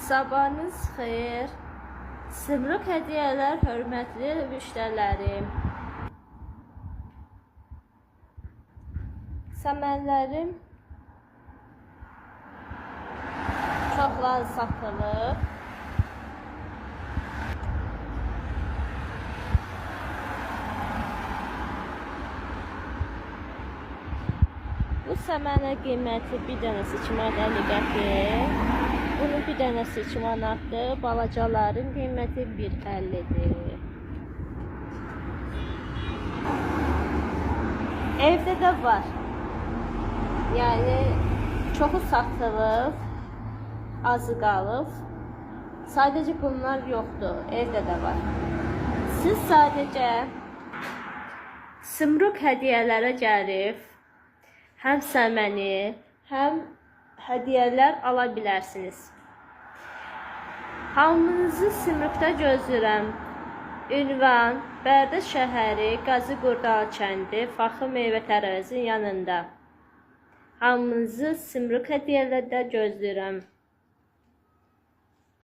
Sabahınız xeyir. Sımrıq hədiyələr, hörmətli müştərilərim. Səmənlərim çoxları satılıb. Bu səmənə qiyməti bir dənəsi 2 manat 50 qəpik. Bunun bir dənəsi 2 manatdır. Balacaların qiyməti 1.50-dir. Evdə də var. Yəni çoxu satılıb, azı qalıb. Sadəcə bunlar yoxdur. Evdə də var. Siz sadəcə Sımrıq hədiyələrə gəlib həm səməni, həm hədiyələr ala bilərsiniz. Hamınızı Sımrıqda gözləyirəm. Ünvan Bərdə şəhəri, Qazıqurdal kəndi, Faxı meyvə tərəvəzinin yanında. Hamınızı Sımrıq hədiyələrdə gözləyirəm.